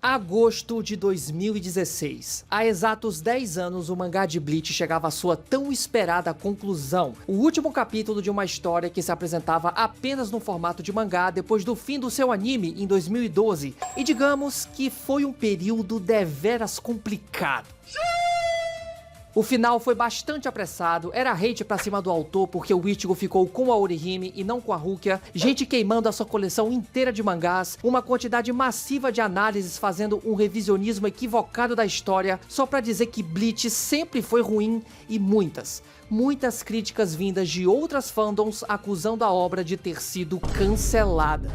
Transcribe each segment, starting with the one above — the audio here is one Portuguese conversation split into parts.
Agosto de 2016. Há exatos 10 anos, o mangá de Bleach chegava à sua tão esperada conclusão. O último capítulo de uma história que se apresentava apenas no formato de mangá depois do fim do seu anime em 2012. E digamos que foi um período deveras complicado. O final foi bastante apressado, era hate pra cima do autor porque o Ichigo ficou com a Orihime e não com a Rukia, gente queimando a sua coleção inteira de mangás, uma quantidade massiva de análises fazendo um revisionismo equivocado da história só pra dizer que Bleach sempre foi ruim e muitas críticas vindas de outras fandoms acusando a obra de ter sido cancelada.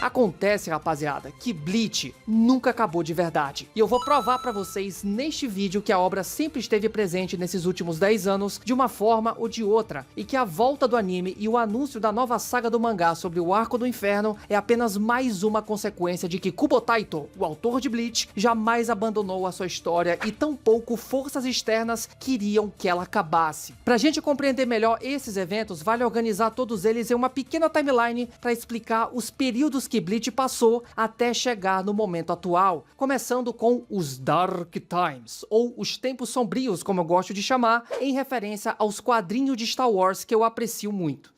Acontece, rapaziada, que Bleach nunca acabou de verdade. E eu vou provar pra vocês neste vídeo que a obra sempre esteve presente nesses últimos 10 anos de uma forma ou de outra, e que a volta do anime e o anúncio da nova saga do mangá sobre o Arco do Inferno é apenas mais uma consequência de que Kubotaito, o autor de Bleach, jamais abandonou a sua história e tampouco forças externas queriam que ela acabasse. Pra gente compreender melhor esses eventos, vale organizar todos eles em uma pequena timeline pra explicar os períodos que Bleach passou até chegar no momento atual, começando com os Dark Times, ou os Tempos Sombrios, como eu gosto de chamar, em referência aos quadrinhos de Star Wars que eu aprecio muito.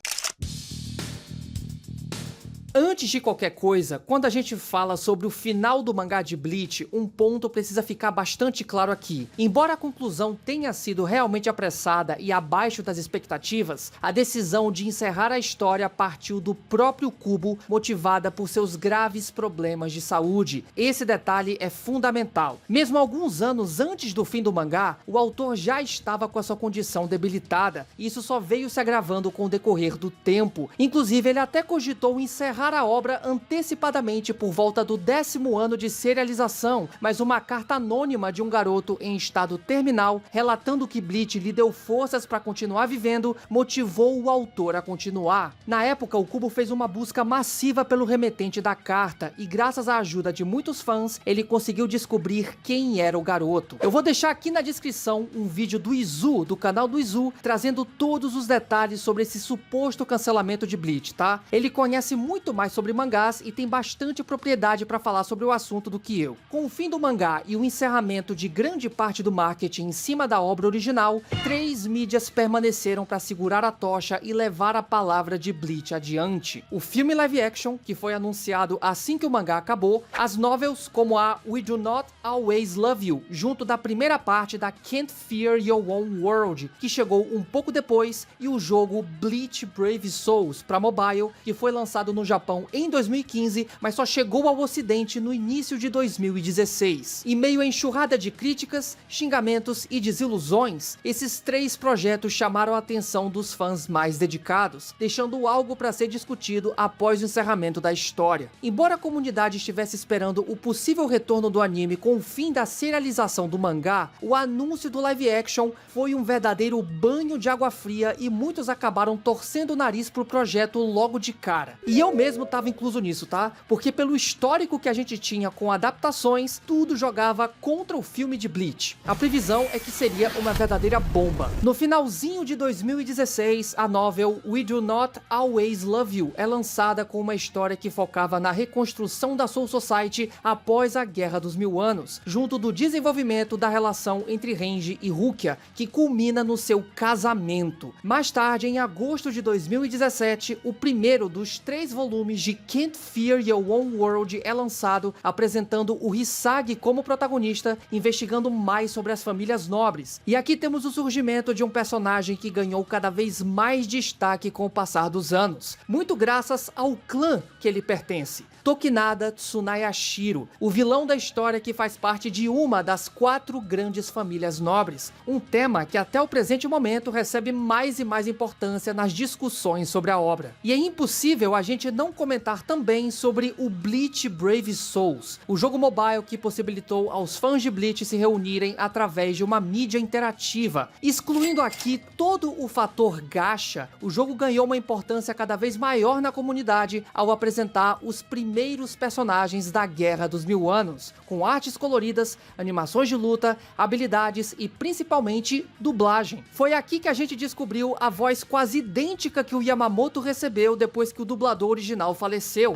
Antes de qualquer coisa, quando a gente fala sobre o final do mangá de Bleach, um ponto precisa ficar bastante claro aqui. Embora a conclusão tenha sido realmente apressada e abaixo das expectativas, a decisão de encerrar a história partiu do próprio Kubo, motivada por seus graves problemas de saúde. Esse detalhe é fundamental. Mesmo alguns anos antes do fim do mangá, o autor já estava com a sua condição debilitada, e isso só veio se agravando com o decorrer do tempo. Inclusive, ele até cogitou encerrar a obra antecipadamente por volta do 10º ano de serialização, mas uma carta anônima de um garoto em estado terminal, relatando que Bleach lhe deu forças para continuar vivendo, motivou o autor a continuar. Na época, o Kubo fez uma busca massiva pelo remetente da carta, e graças à ajuda de muitos fãs, ele conseguiu descobrir quem era o garoto. Eu vou deixar aqui na descrição um vídeo do Izu, do canal do Izu, trazendo todos os detalhes sobre esse suposto cancelamento de Bleach, tá? Ele conhece muito mais sobre mangás e tem bastante propriedade para falar sobre o assunto do que eu. Com o fim do mangá e o encerramento de grande parte do marketing em cima da obra original, 3 mídias permaneceram para segurar a tocha e levar a palavra de Bleach adiante. O filme live action, que foi anunciado assim que o mangá acabou, as novels como a We Do Not Always Love You, junto da primeira parte da Can't Fear Your Own World, que chegou um pouco depois, e o jogo Bleach Brave Souls para mobile, que foi lançado no Japão em 2015, mas só chegou ao ocidente no início de 2016. Em meio à enxurrada de críticas, xingamentos e desilusões, esses 3 projetos chamaram a atenção dos fãs mais dedicados, deixando algo para ser discutido após o encerramento da história. Embora a comunidade estivesse esperando o possível retorno do anime com o fim da serialização do mangá, o anúncio do live action foi um verdadeiro banho de água fria e muitos acabaram torcendo o nariz pro projeto logo de cara. E eu mesmo estava incluso nisso, tá? Porque pelo histórico que a gente tinha com adaptações, tudo jogava contra o filme de Bleach. A previsão é que seria uma verdadeira bomba. No finalzinho de 2016, a novel We Do Not Always Love You é lançada com uma história que focava na reconstrução da Soul Society após a Guerra dos Mil Anos, junto do desenvolvimento da relação entre Renji e Rukia, que culmina no seu casamento. Mais tarde, em agosto de 2017, o primeiro dos 3 volumes de Can't Fear Your Own World é lançado, apresentando o Hisagi como protagonista, investigando mais sobre as famílias nobres. E aqui temos o surgimento de um personagem que ganhou cada vez mais destaque com o passar dos anos, muito graças ao clã que ele pertence, Tokinada Tsunayashiro, o vilão da história que faz parte de uma das 4 grandes famílias nobres, um tema que até o presente momento recebe mais e mais importância nas discussões sobre a obra. E é impossível a gente não comentar também sobre o Bleach Brave Souls, o jogo mobile que possibilitou aos fãs de Bleach se reunirem através de uma mídia interativa. Excluindo aqui todo o fator gacha, o jogo ganhou uma importância cada vez maior na comunidade ao apresentar os primeiros personagens da Guerra dos Mil Anos, com artes coloridas, animações de luta, habilidades e principalmente dublagem. Foi aqui que a gente descobriu a voz quase idêntica que o Yamamoto recebeu depois que o dublador original faleceu.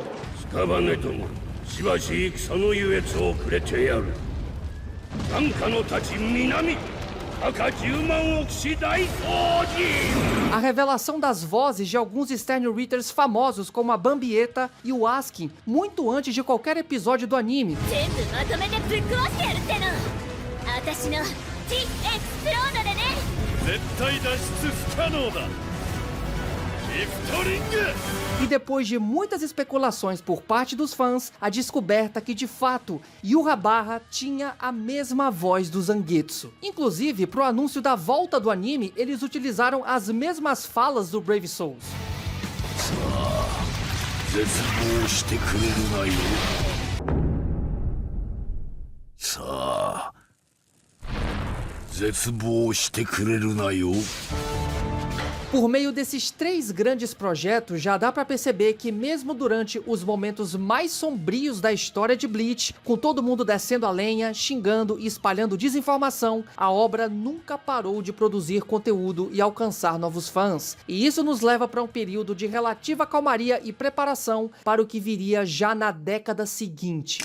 しばし戦の優越をくれてやる。眼下の太刀南赤10万億士大掃除。 A revelação das vozes de alguns Stern Readers famosos como a Bambieta e o Askin muito antes de qualquer episódio do anime. 全部まとめてぶっ壊してやるっての私の T エクスプロードでね。絶対脱出不可能だ。リフトリング。 E depois de muitas especulações por parte dos fãs, a descoberta que de fato Yhwach tinha a mesma voz do Zangetsu. Inclusive, pro anúncio da volta do anime, eles utilizaram as mesmas falas do Brave Souls. 絶望してくれるなよ。さあ、絶望してくれるなよ。 Por meio desses 3 grandes projetos, já dá pra perceber que mesmo durante os momentos mais sombrios da história de Bleach, com todo mundo descendo a lenha, xingando e espalhando desinformação, a obra nunca parou de produzir conteúdo e alcançar novos fãs. E isso nos leva para um período de relativa calmaria e preparação para o que viria já na década seguinte.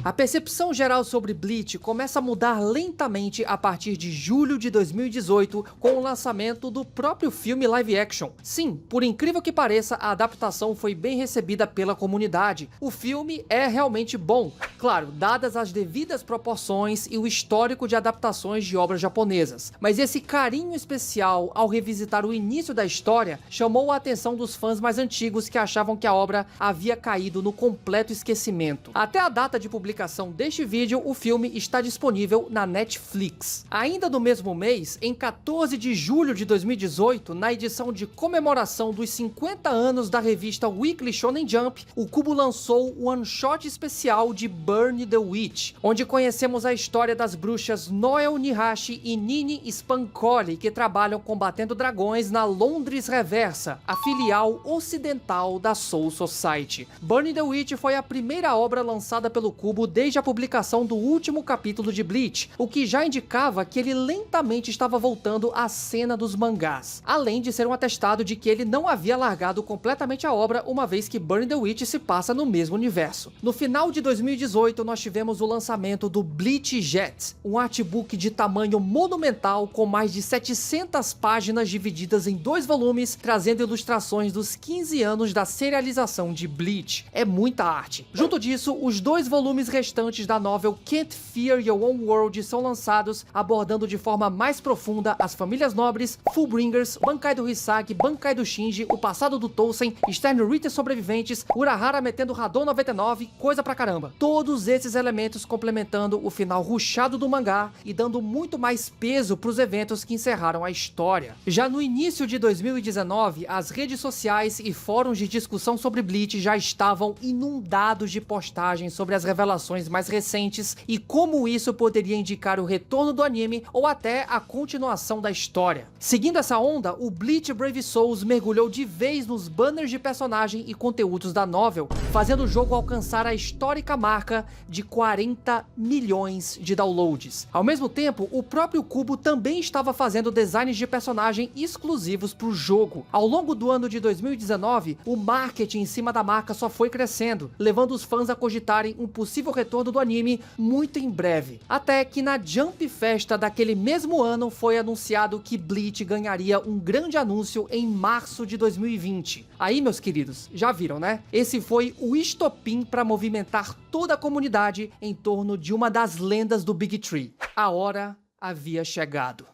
A percepção geral sobre Bleach começa a mudar lentamente a partir de julho de 2018 com o lançamento do próprio filme live action. Sim, por incrível que pareça, a adaptação foi bem recebida pela comunidade. O filme é realmente bom, claro, dadas as devidas proporções e o histórico de adaptações de obras japonesas. Mas esse carinho especial ao revisitar o início da história chamou a atenção dos fãs mais antigos que achavam que a obra havia caído no completo esquecimento. Até a data de publicação deste vídeo, o filme está disponível na Netflix. Ainda no mesmo mês, em 14 de julho de 2018, na edição de comemoração dos 50 anos da revista Weekly Shonen Jump, o Kubo lançou o one-shot especial de Burn the Witch, onde conhecemos a história das bruxas Noel Nihashi e Nini Spankoli, que trabalham combatendo dragões na Londres Reversa, a filial ocidental da Soul Society. Burn the Witch foi a primeira obra lançada pelo Kubo desde a publicação do último capítulo de Bleach, o que já indicava que ele lentamente estava voltando à cena dos mangás, além de ser um atestado de que ele não havia largado completamente a obra, uma vez que Burn the Witch se passa no mesmo universo. No final de 2018, nós tivemos o lançamento do Bleach Jet, um artbook de tamanho monumental com mais de 700 páginas divididas em 2 volumes, trazendo ilustrações dos 15 anos da serialização de Bleach. É muita arte. Junto disso, os 2 volumes restantes da novel Can't Fear Your Own World são lançados, abordando de forma mais profunda as famílias nobres, Fullbringers, Bankai do Hisagi, Bankai do Shinji, o passado do Tousen, Stern Reader sobreviventes, Urahara metendo Radon 99, coisa pra caramba. Todos esses elementos complementando o final rushado do mangá e dando muito mais peso pros eventos que encerraram a história. Já no início de 2019, as redes sociais e fóruns de discussão sobre Bleach já estavam inundados de postagens sobre as revelações mais recentes e como isso poderia indicar o retorno do anime ou até a continuação da história. Seguindo essa onda, o Bleach Brave Souls mergulhou de vez nos banners de personagem e conteúdos da novel, fazendo o jogo alcançar a histórica marca de 40 milhões de downloads. Ao mesmo tempo, o próprio Kubo também estava fazendo designs de personagem exclusivos para o jogo. Ao longo do ano de 2019, o marketing em cima da marca só foi crescendo, levando os fãs a cogitarem um possível retorno do anime muito em breve. Até que na Jump Festa daquele mesmo ano foi anunciado que Bleach ganharia um grande anúncio em março de 2020. Aí, meus queridos, já viram, né? Esse foi o estopim para movimentar toda a comunidade em torno de uma das lendas do Big Tree. A hora havia chegado.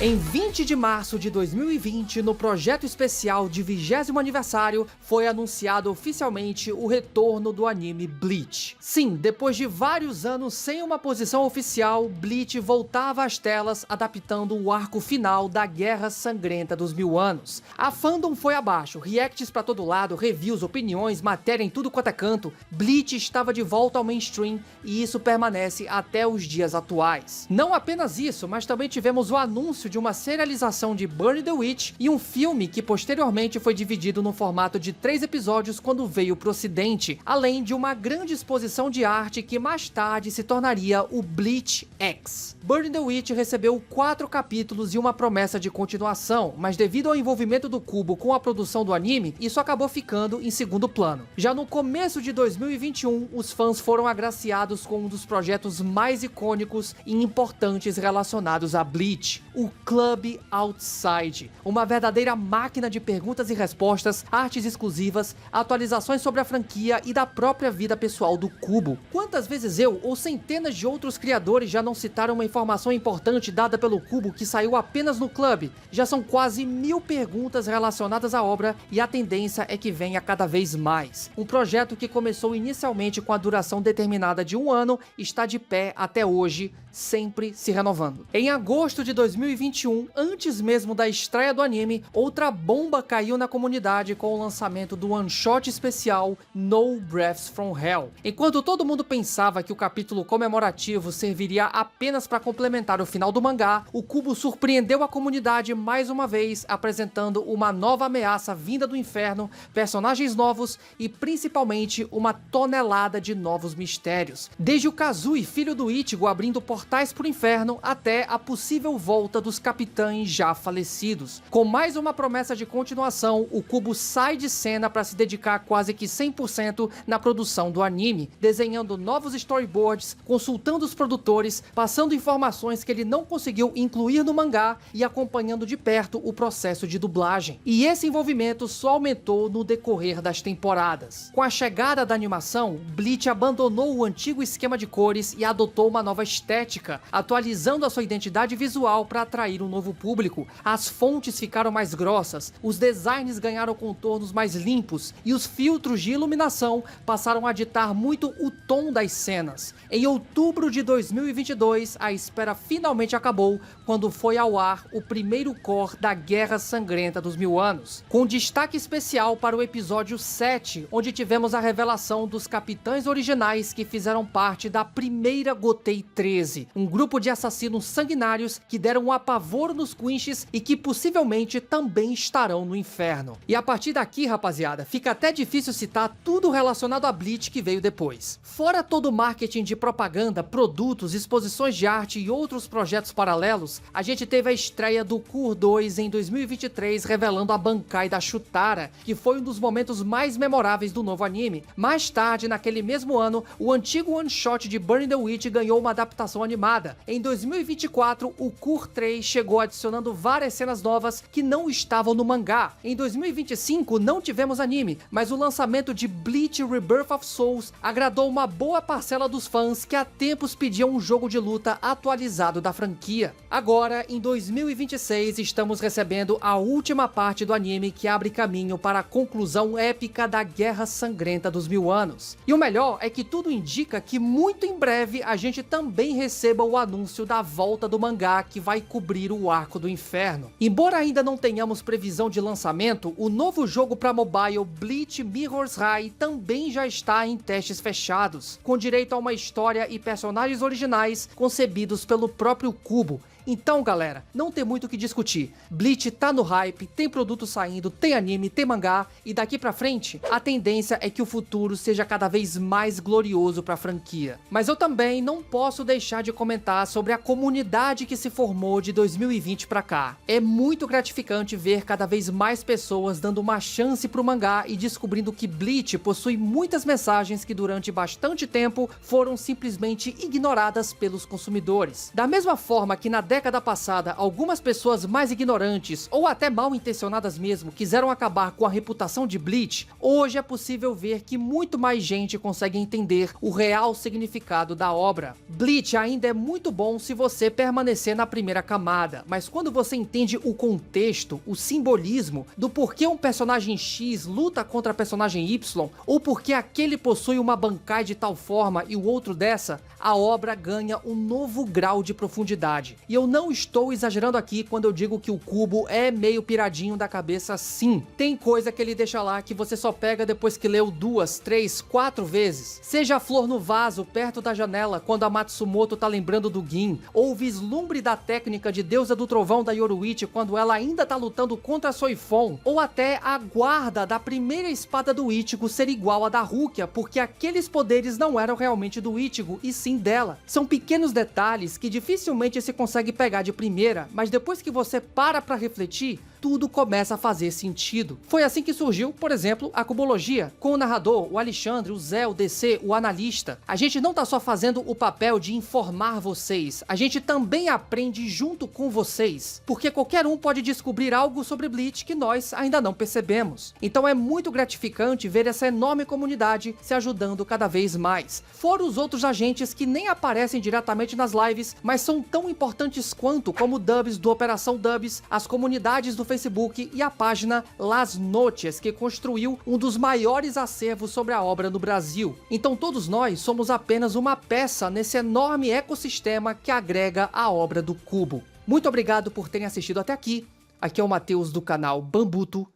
Em 20 de março de 2020, no projeto especial de 20º aniversário, foi anunciado oficialmente o retorno do anime Bleach. Sim, depois de vários anos sem uma posição oficial, Bleach voltava às telas adaptando o arco final da Guerra Sangrenta dos 1000 Anos. A fandom foi abaixo, reacts pra todo lado, reviews, opiniões, matéria em tudo quanto é canto. Bleach estava de volta ao mainstream e isso permanece até os dias atuais. Não apenas isso, mas também tivemos o anúncio início de uma serialização de Burn the Witch e um filme que posteriormente foi dividido no formato de 3 episódios quando veio pro ocidente, além de uma grande exposição de arte que mais tarde se tornaria o Bleach X. Burn the Witch recebeu 4 capítulos e uma promessa de continuação, mas devido ao envolvimento do Kubo com a produção do anime, isso acabou ficando em segundo plano. Já no começo de 2021, os fãs foram agraciados com um dos projetos mais icônicos e importantes relacionados a Bleach, o Club Outside, uma verdadeira máquina de perguntas e respostas, artes exclusivas, atualizações sobre a franquia e da própria vida pessoal do Kubo. Quantas vezes eu ou centenas de outros criadores já não citaram uma informação importante dada pelo Kubo que saiu apenas no Club? Já são quase 1000 perguntas relacionadas à obra e a tendência é que venha cada vez mais. Um projeto que começou inicialmente com a duração determinada de 1 ano está de pé até hoje, sempre se renovando. Em agosto de 2021, antes mesmo da estreia do anime, outra bomba caiu na comunidade com o lançamento do one-shot especial No Breaths from Hell. Enquanto todo mundo pensava que o capítulo comemorativo serviria apenas para complementar o final do mangá, o Kubo surpreendeu a comunidade mais uma vez, apresentando uma nova ameaça vinda do inferno, personagens novos e principalmente uma tonelada de novos mistérios. Desde o Kazui, filho do Ichigo, abrindo portais pro inferno, até a possível volta dos capitães já falecidos. Com mais uma promessa de continuação, o Kubo sai de cena para se dedicar quase que 100% na produção do anime, desenhando novos storyboards, consultando os produtores, passando informações que ele não conseguiu incluir no mangá e acompanhando de perto o processo de dublagem. E esse envolvimento só aumentou no decorrer das temporadas. Com a chegada da animação, Bleach abandonou o antigo esquema de cores e adotou uma nova estética, atualizando a sua identidade visual para atrair um novo público. As fontes ficaram mais grossas, os designs ganharam contornos mais limpos e os filtros de iluminação passaram a ditar muito o tom das cenas. Em outubro de 2022, a espera finalmente acabou quando foi ao ar o primeiro core da Guerra Sangrenta dos 1000 Anos, com destaque especial para o episódio 7, onde tivemos a revelação dos capitães originais que fizeram parte da primeira Gotei 13, um grupo de assassinos sanguinários que deram um apavoro nos Quinches e que possivelmente também estarão no inferno. E a partir daqui, rapaziada, fica até difícil citar tudo relacionado a Bleach que veio depois. Fora todo o marketing de propaganda, produtos, exposições de arte e outros projetos paralelos, a gente teve a estreia do Cure 2 em 2023, revelando a Bankai da Shutara, que foi um dos momentos mais memoráveis do novo anime. Mais tarde, naquele mesmo ano, o antigo one-shot de Burn the Witch ganhou uma adaptação animada. Em 2024, o Cure 3 chegou adicionando várias cenas novas que não estavam no mangá. Em 2025, não tivemos anime, mas o lançamento de Bleach Rebirth of Souls agradou uma boa parcela dos fãs que há tempos pediam um jogo de luta atualizado da franquia. Agora, em 2026, estamos recebendo a última parte do anime que abre caminho para a conclusão épica da Guerra Sangrenta dos 1000 Anos. E o melhor é que tudo indica que muito em breve a gente também receba o anúncio da volta do mangá que vai cobrir o Arco do Inferno. Embora ainda não tenhamos previsão de lançamento, o novo jogo para mobile Bleach Mirror's High também já está em testes fechados, com direito a uma história e personagens originais concebidos pelo próprio Kubo. Então, galera, não tem muito o que discutir. Bleach tá no hype, tem produto saindo, tem anime, tem mangá, e daqui pra frente, a tendência é que o futuro seja cada vez mais glorioso pra franquia. Mas eu também não posso deixar de comentar sobre a comunidade que se formou de 2020 pra cá. É muito gratificante ver cada vez mais pessoas dando uma chance pro mangá e descobrindo que Bleach possui muitas mensagens que durante bastante tempo foram simplesmente ignoradas pelos consumidores. Da mesma forma que na década passada, algumas pessoas mais ignorantes, ou até mal intencionadas mesmo, quiseram acabar com a reputação de Bleach, hoje é possível ver que muito mais gente consegue entender o real significado da obra. Bleach ainda é muito bom se você permanecer na primeira camada, mas quando você entende o contexto, o simbolismo, do porquê um personagem X luta contra personagem Y, ou porque aquele possui uma Bankai de tal forma e o outro dessa, a obra ganha um novo grau de profundidade. E eu não estou exagerando aqui quando eu digo que o Kubo é meio piradinho da cabeça sim. Tem coisa que ele deixa lá que você só pega depois que leu 2, 3, 4 vezes. Seja a flor no vaso perto da janela quando a Matsumoto tá lembrando do Gin, ou o vislumbre da técnica de deusa do trovão da Yoruichi quando ela ainda tá lutando contra a Soifon, ou até a guarda da primeira espada do Ichigo ser igual à da Rukia, porque aqueles poderes não eram realmente do Ichigo e sim dela. São pequenos detalhes que dificilmente se consegue pegar de primeira, mas depois que você para pra refletir, tudo começa a fazer sentido. Foi assim que surgiu, por exemplo, a Cubologia, com o narrador, o Alexandre, o Zé, o DC, o analista. A gente não tá só fazendo o papel de informar vocês, a gente também aprende junto com vocês, porque qualquer um pode descobrir algo sobre Bleach que nós ainda não percebemos. Então é muito gratificante ver essa enorme comunidade se ajudando cada vez mais. Fora os outros agentes que nem aparecem diretamente nas lives, mas são tão importantes quanto, como o Dubs do Operação Dubs, as comunidades do Facebook e a página Las Noches, que construiu um dos maiores acervos sobre a obra no Brasil. Então todos nós somos apenas uma peça nesse enorme ecossistema que agrega a obra do Kubo. Muito obrigado por terem assistido até aqui. Aqui é o Matheus do canal Bambuto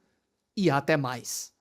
e até mais.